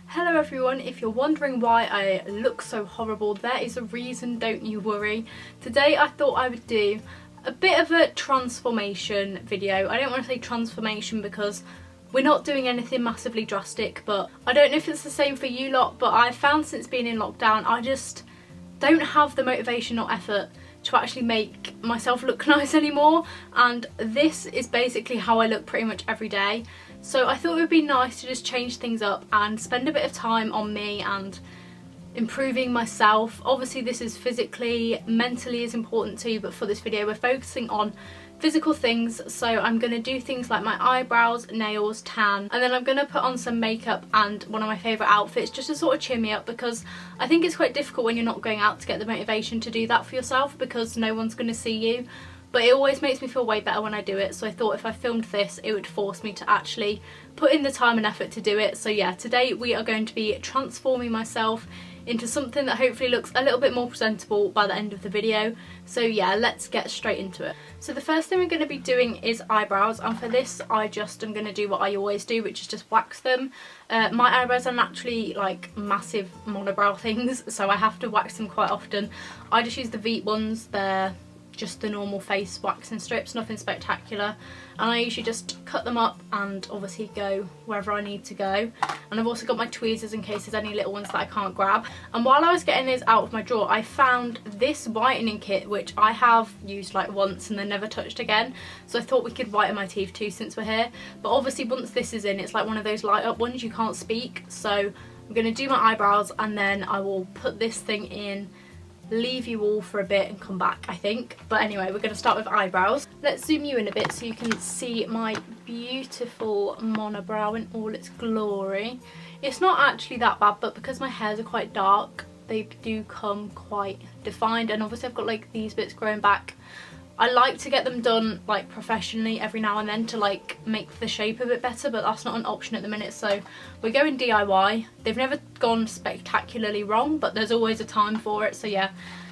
Hello everyone, if you're wondering why I look so horrible, there is a reason, don't you worry. Today I thought I would do a bit of a transformation video. I don't want to say transformation because we're not doing anything massively drastic, but I don't know if it's the same for you lot, but I've found since being in lockdown I just don't have the motivation or effort to actually make myself look nice anymore, and this is basically how I look pretty much every day. So I thought it would be nice to just change things up and spend a bit of time on me and improving myself. Obviously this is physically, mentally is important too, but for this video we're focusing on physical things. So I'm going to do things like my eyebrows, nails, tan, and then I'm going to put on some makeup and one of my favourite outfits just to sort of cheer me up, because I think it's quite difficult when you're not going out to get the motivation to do that for yourself because no one's going to see you. But it always makes me feel way better when I do it, so I thought if I filmed this it would force me to actually put in the time and effort to do it. So yeah, today we are going to be transforming myself into something that hopefully looks a little bit more presentable by the end of the video. So yeah, let's get straight into it. So the first thing we're going to be doing is eyebrows, and for this I just am going to do what I always do, which is just wax them. My eyebrows are naturally like massive monobrow things, so I have to wax them quite often. I just use the Veet ones, they're just the normal face waxing strips, nothing spectacular, and I usually just cut them up and obviously go wherever I need to go. And I've also got my tweezers in case there's any little ones that I can't grab. And while I was getting these out of my drawer, I found this whitening kit, which I have used like once and then never touched again, so I thought we could whiten my teeth too since we're here. But obviously once this is in, it's like one of those light up ones, you can't speak. So I'm going to do my eyebrows and then I will put this thing in, leave you all for a bit and come back, I think. But anyway, we're going to start with eyebrows. Let's zoom you in a bit so you can see my beautiful monobrow in all its glory. It's not actually that bad, but because my hairs are quite dark they do come quite defined, and obviously I've got like these bits growing back. I like to get them done like professionally every now and then to like make the shape a bit better, but that's not an option at the minute, so we're going DIY. They've never gone spectacularly wrong, but there's always a time for it. So yeah,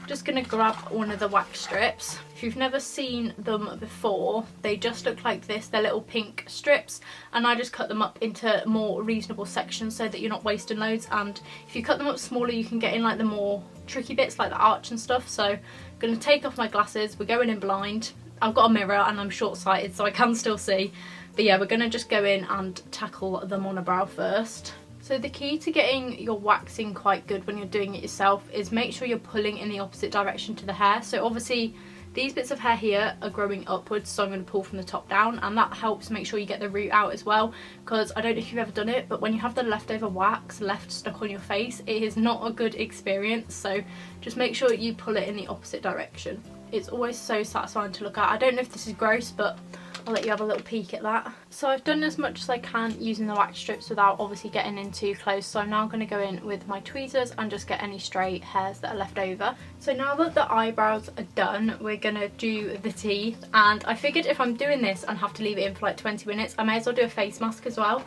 just gonna grab one of the wax strips. If you've never seen them before, they just look like this. They're little pink strips, and I just cut them up into more reasonable sections so that you're not wasting loads. And if you cut them up smaller, you can get in like the more tricky bits like the arch and stuff. So I'm gonna take off my glasses. We're going in blind. I've got a mirror and I'm short-sighted so I can still see, but yeah, we're gonna just go in and tackle the monobrow first. So the key to getting your waxing quite good when you're doing it yourself is make sure you're pulling in the opposite direction to the hair. So obviously these bits of hair here are growing upwards, so I'm going to pull from the top down, and that helps make sure you get the root out as well, because I don't know if you've ever done it, but when you have the leftover wax left stuck on your face, it is not a good experience. So just make sure you pull it in the opposite direction. It's always so satisfying to look at. I don't know if this is gross, but I'll let you have a little peek at that. So I've done as much as I can using the wax strips without obviously getting in too close. So I'm now going to go in with my tweezers and just get any stray hairs that are left over. So now that the eyebrows are done, we're going to do the teeth. And I figured if I'm doing this and have to leave it in for like 20 minutes, I may as well do a face mask as well.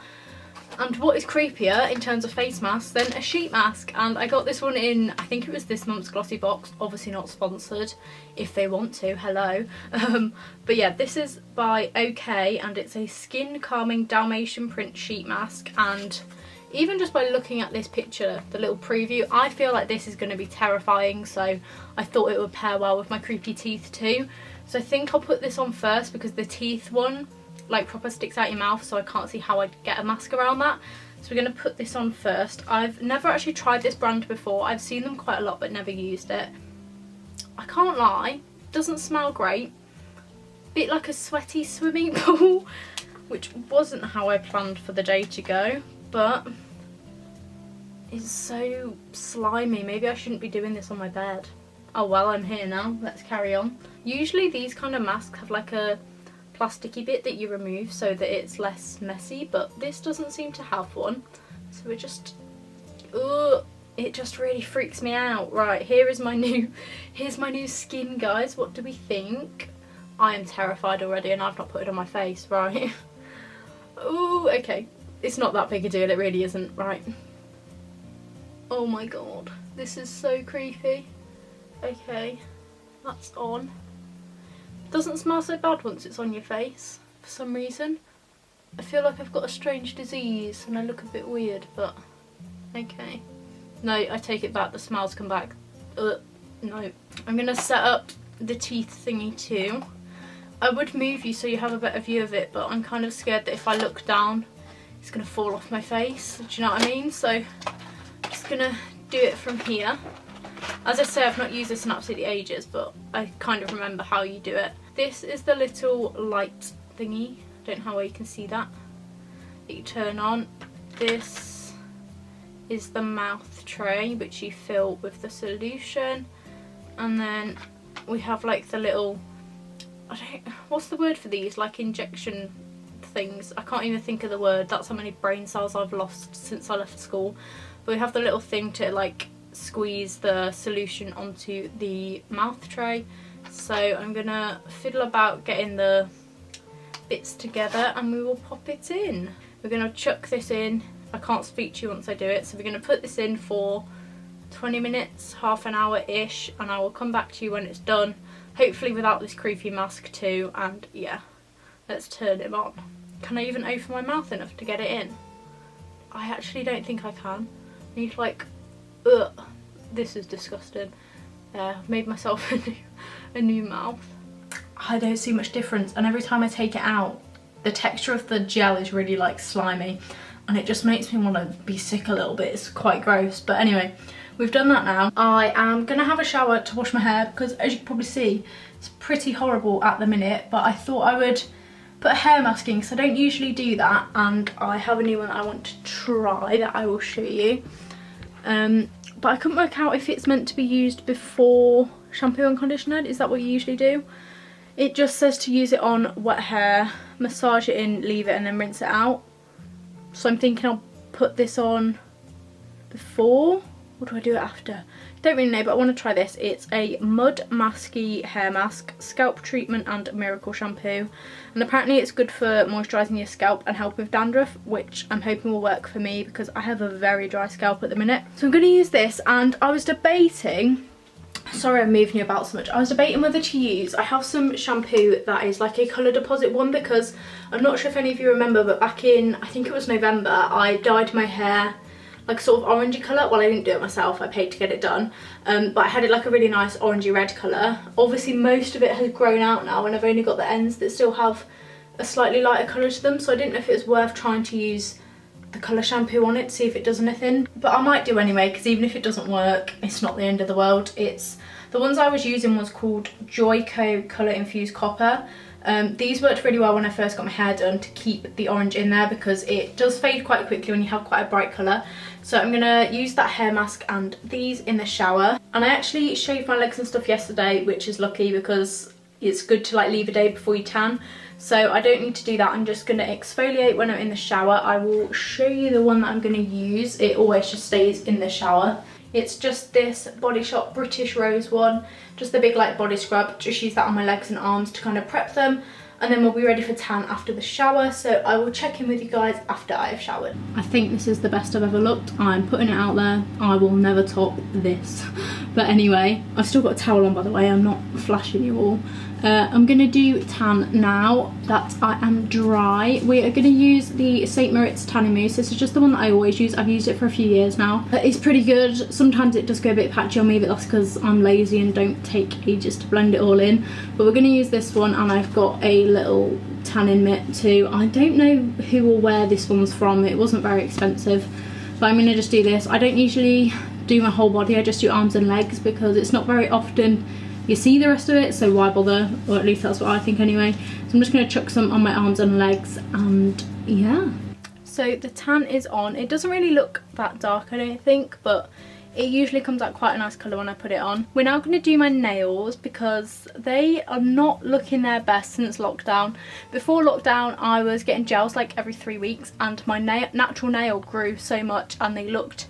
And what is creepier in terms of face masks than a sheet mask? And I got this one in, I think it was this month's Glossy Box, obviously not sponsored. If they want to, hello. But yeah, this is by OK, and it's a skin calming Dalmatian print sheet mask. And even just by looking at this picture, the little preview, I feel like this is going to be terrifying, so I thought it would pair well with my creepy teeth too. So I think I'll put this on first because the teeth one like proper sticks out your mouth, so I can't see how I'd get a mask around that. So we're going to put this on first. I've never actually tried this brand before. I've seen them quite a lot but never used it. I can't lie, doesn't smell great. Bit like a sweaty swimming pool, which wasn't how I planned for the day to go, but it's so slimy. Maybe I shouldn't be doing this on my bed. Oh well, I'm here now, let's carry on. Usually these kind of masks have like a plasticky bit that you remove so that it's less messy, but this doesn't seem to have one. So we're just, it just really freaks me out. Right, here's my new skin, guys. What do we think? I am terrified already and I've not put it on my face, right? Oh, okay. It's not that big a deal, it really isn't, right? Oh my god, this is so creepy. Okay, that's on. Doesn't smell so bad once it's on your face for some reason. I feel like I've got a strange disease and I look a bit weird, but Okay. No, I take it back, the smiles come back. No. I'm gonna set up the teeth thingy too. I would move you so you have a better view of it, but I'm kind of scared that if I look down, it's gonna fall off my face. Do you know what I mean? So I'm just gonna do it from here. As I say, I've not used this in absolutely ages, but I kind of remember how you do it. This is the little light thingy. I don't know how well you can see that you turn on. This is the mouth tray, which you fill with the solution, and then we have like the little, what's the word for these, like injection things? I can't even think of the word. That's how many brain cells I've lost since I left school. But we have the little thing to like squeeze the solution onto the mouth tray. So I'm gonna fiddle about getting the bits together and we will pop it in. We're gonna chuck this in. I can't speak to you once I do it, so we're gonna put this in for 20 minutes, half an hour ish, and I will come back to you when it's done, hopefully without this creepy mask too. And yeah, let's turn it on. Can I even open my mouth enough to get it in? I actually don't think I can. I need to like, ugh, this is disgusting. I've made myself a new mouth. I don't see much difference, and every time I take it out, the texture of the gel is really like slimy, and it just makes me want to be sick a little bit. It's quite gross, but anyway, we've done that now. I am gonna have a shower to wash my hair because, as you can probably see, it's pretty horrible at the minute, but I thought I would put a hair mask in because I don't usually do that, and I have a new one that I want to try that I will show you. But I couldn't work out if it's meant to be used before shampoo and conditioner. Is that what you usually do? It just says to use it on wet hair, massage it in, leave it, and then rinse it out. So I'm thinking I'll put this on before, or do I do it after? Don't really know, but I want to try this. It's a mud masky hair mask, scalp treatment and miracle shampoo, and apparently it's good for moisturising your scalp and help with dandruff, which I'm hoping will work for me because I have a very dry scalp at the minute. So I'm going to use this, and I was debating, sorry I'm moving you about so much, I was debating whether to use, I have some shampoo that is like a colour deposit one, because I'm not sure if any of you remember, but back in, I think it was November, I dyed my hair like sort of orangey colour. Well, I didn't do it myself, I paid to get it done, but I had it like a really nice orangey red colour. Obviously most of it has grown out now and I've only got the ends that still have a slightly lighter colour to them, so I didn't know if it was worth trying to use the colour shampoo on it to see if it does anything, but I might do anyway, because even if it doesn't work, it's not the end of the world. It's, the ones I was using was called Joico Colour Infused Copper. These worked really well when I first got my hair done to keep the orange in there, because it does fade quite quickly when you have quite a bright colour. So I'm gonna use that hair mask and these in the shower. And I actually shaved my legs and stuff yesterday, which is lucky because it's good to like leave a day before you tan. So I don't need to do that. I'm just gonna exfoliate when I'm in the shower. I will show you the one that I'm gonna use. It always just stays in the shower. It's just this Body Shop British Rose one, just the big like body scrub. Just use that on my legs and arms to kind of prep them, and then we'll be ready for tan after the shower. So I will check in with you guys after I have showered. I think this is the best I've ever looked. I'm putting it out there. I will never top this. But anyway, I've still got a towel on, by the way. I'm not flashing you all. I'm going to do tan now that I am dry. We are going to use the St. Moritz Tanning Mousse. This is just the one that I always use. I've used it for a few years now. It's pretty good. Sometimes it does go a bit patchy on me, but that's because I'm lazy and don't take ages to blend it all in. But we're going to use this one, and I've got a little tanning mitt too. I don't know who or where this one's from. It wasn't very expensive, but I'm going to just do this. I don't usually do my whole body. I just do arms and legs because it's not very often you see the rest of it, so why bother? Or at least that's what I think anyway. So I'm just going to chuck some on my arms and legs, and yeah. So the tan is on. It doesn't really look that dark, I don't think, but it usually comes out quite a nice colour when I put it on. We're now going to do my nails because they are not looking their best since lockdown. Before lockdown I was getting gels like every 3 weeks, and my natural nail grew so much and they looked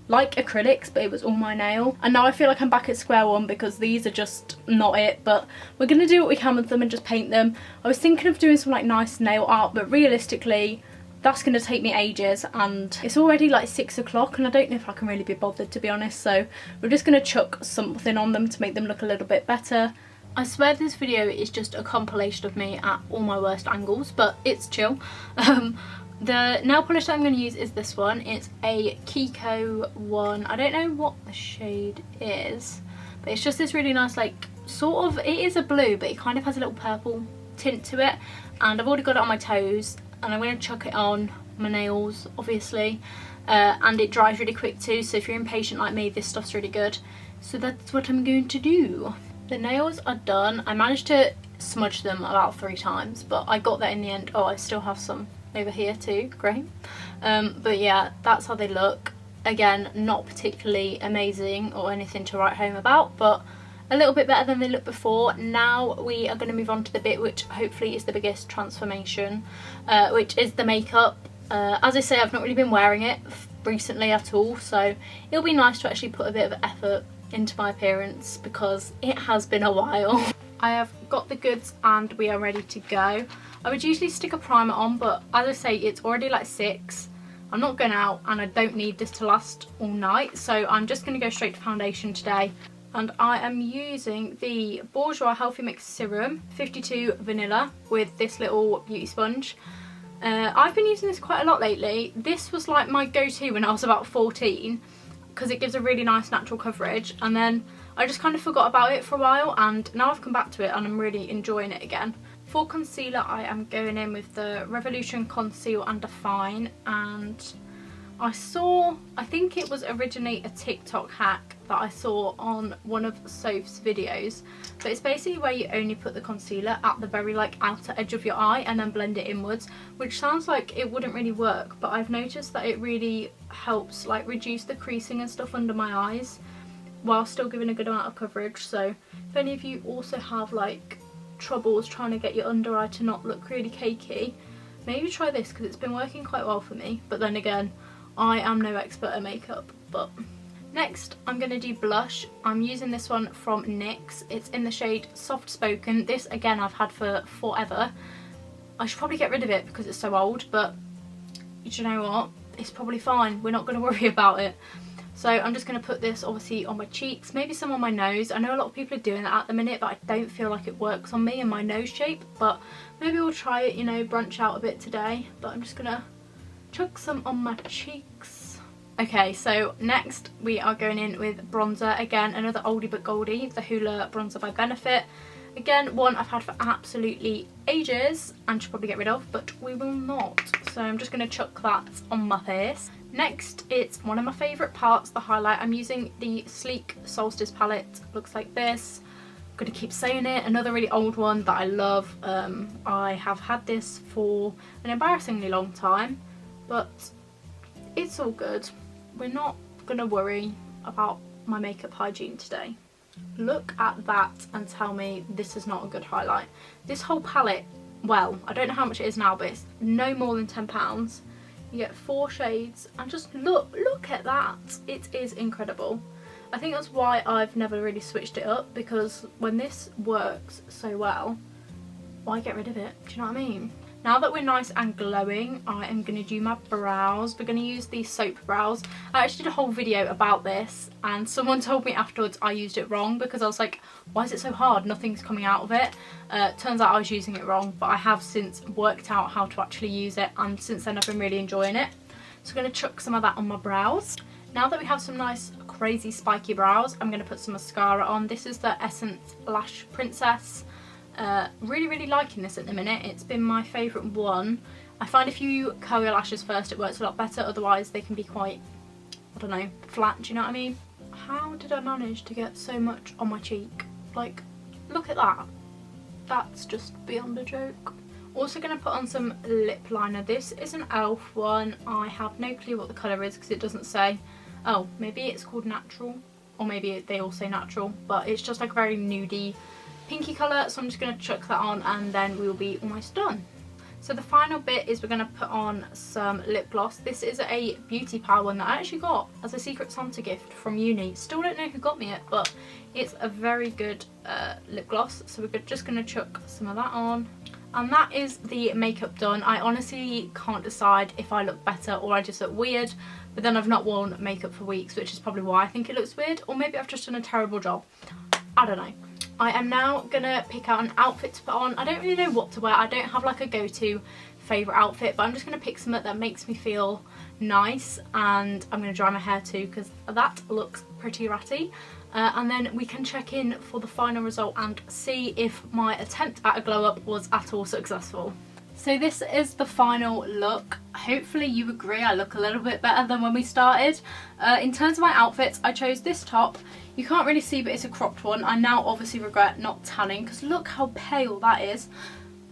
like acrylics, but it was all my nail. And now I feel like I'm back at square one because these are just not it, but we're gonna do what we can with them and just paint them. I was thinking of doing some like nice nail art, but realistically that's gonna take me ages, and it's already like 6 o'clock and I don't know if I can really be bothered, to be honest. So we're just gonna chuck something on them to make them look a little bit better. I swear this video is just a compilation of me at all my worst angles, but it's chill. The nail polish that I'm going to use is this one. It's a Kiko one. I don't know what the shade is, but it's just this really nice, like, sort of, it is a blue, but it kind of has a little purple tint to it. And I've already got it on my toes, and I'm going to chuck it on my nails, obviously. And it dries really quick too, so if you're impatient like me, this stuff's really good. So that's what I'm going to do. The nails are done. I managed to smudge them about 3 times, but I got that in the end. Oh, I still have some over here too, great. But yeah, that's how they look. Again, not particularly amazing or anything to write home about, but a little bit better than they looked before. Now we are going to move on to the bit which hopefully is the biggest transformation, which is the makeup. As I say, I've not really been wearing it recently at all, so it'll be nice to actually put a bit of effort into my appearance because it has been a while. I have got the goods and we are ready to go. I would usually stick a primer on, but as I say, it's already like 6. I'm not going out and I don't need this to last all night, so I'm just going to go straight to foundation today. And I am using the Bourjois Healthy Mix Serum 52 Vanilla with this little beauty sponge. I've been using this quite a lot lately. This was like my go-to when I was about 14 because it gives a really nice natural coverage, and then I just kind of forgot about it for a while, and now I've come back to it and I'm really enjoying it again. For concealer, I am going in with the Revolution Conceal and Define, and I think it was originally a TikTok hack that I saw on one of Soph's videos, but it's basically where you only put the concealer at the very like outer edge of your eye and then blend it inwards, which sounds like it wouldn't really work, but I've noticed that it really helps like reduce the creasing and stuff under my eyes while still giving a good amount of coverage. So if any of you also have like troubles trying to get your under eye to not look really cakey, maybe try this because it's been working quite well for me. But then again, I am no expert at makeup. But next I'm going to do blush. I'm using this one from NYX. It's in the shade Soft Spoken. This again I've had for forever. I should probably get rid of it because it's so old, but do you know what? It's probably fine. We're not going to worry about it. So I'm just going to put this obviously on my cheeks, maybe some on my nose. I know a lot of people are doing that at the minute, but I don't feel like it works on me and my nose shape. But maybe we'll try it, you know, branch out a bit today. But I'm just going to chuck some on my cheeks. Okay, so next we are going in with bronzer. Again, another oldie but goldie, the Hoola bronzer by Benefit. Again, one I've had for absolutely ages and should probably get rid of, but we will not. So I'm just going to chuck that on my face. Next, it's one of my favourite parts, the highlight. I'm using the Sleek Solstice palette. Looks like this. I'm going to keep saying it. Another really old one that I love. I have had this for an embarrassingly long time, but it's all good. We're not going to worry about my makeup hygiene today. Look at that and tell me this is not a good highlight. This whole palette, well, I don't know how much it is now, but it's no more than £10. You get 4 shades and just look at that. It is incredible. I think that's why I've never really switched it up, because when this works so well, why get rid of it? Do you know what I mean? Now that we're nice and glowing, I am going to do my brows. We're going to use these soap brows. I actually did a whole video about this and someone told me afterwards I used it wrong, because I was like, why is it so hard? Nothing's coming out of it. Turns out I was using it wrong, but I have since worked out how to actually use it, and since then I've been really enjoying it. So I'm going to chuck some of that on my brows. Now that we have some nice crazy spiky brows, I'm going to put some mascara on. This is the Essence Lash Princess. Really liking this at the minute. It's been my favourite one. I find if you curl your lashes first it works a lot better, otherwise they can be quite, I don't know, flat, do you know what I mean? How did I manage to get so much on my cheek? Like, look at that. That's just beyond a joke. Also going to put on some lip liner. This is an e.l.f. one. I have no clue what the colour is because it doesn't say. Oh, maybe it's called Natural, or maybe they all say Natural, but it's just like a very nudie pinky colour, so I'm just going to chuck that on and then we'll be almost done. So the final bit is we're going to put on some lip gloss. This is a Beauty Pal one that I actually got as a Secret Santa gift from uni. Still don't know who got me it, but it's a very good lip gloss. So we're just going to chuck some of that on. And that is the makeup done. I honestly can't decide if I look better or I just look weird, but then I've not worn makeup for weeks, which is probably why I think it looks weird, or maybe I've just done a terrible job. I don't know. I am now going to pick out an outfit to put on. I don't really know what to wear. I don't have like a go-to favourite outfit, but I'm just going to pick something that makes me feel nice, and I'm going to dry my hair too because that looks pretty ratty. And then we can check in for the final result and see if my attempt at a glow up was at all successful. So this is the final look. Hopefully you agree I look a little bit better than when we started. In terms of my outfits, I chose this top. You can't really see, but it's a cropped one. I now obviously regret not tanning because look how pale that is.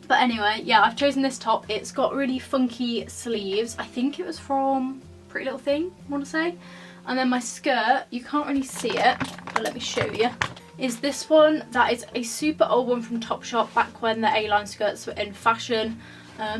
But anyway, yeah, I've chosen this top. It's got really funky sleeves. I think it was from Pretty Little Thing, I want to say. And then my skirt, you can't really see it, but let me show you, is this one. That is a super old one from Topshop back when the A-line skirts were in fashion.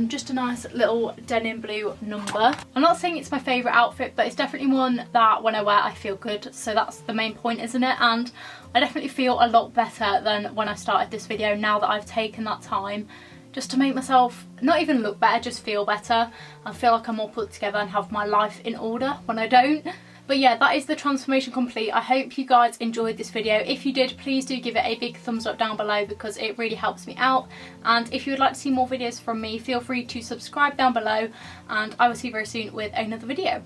Just a nice little denim blue number. I'm not saying it's my favourite outfit, but it's definitely one that when I wear I feel good, so that's the main point, isn't it? And I definitely feel a lot better than when I started this video now that I've taken that time just to make myself not even look better, just feel better. I feel like I'm all put together and have my life in order when I don't. But yeah, that is the transformation complete. I hope you guys enjoyed this video. If you did, please do give it a big thumbs up down below because it really helps me out. And if you would like to see more videos from me, feel free to subscribe down below, and I will see you very soon with another video.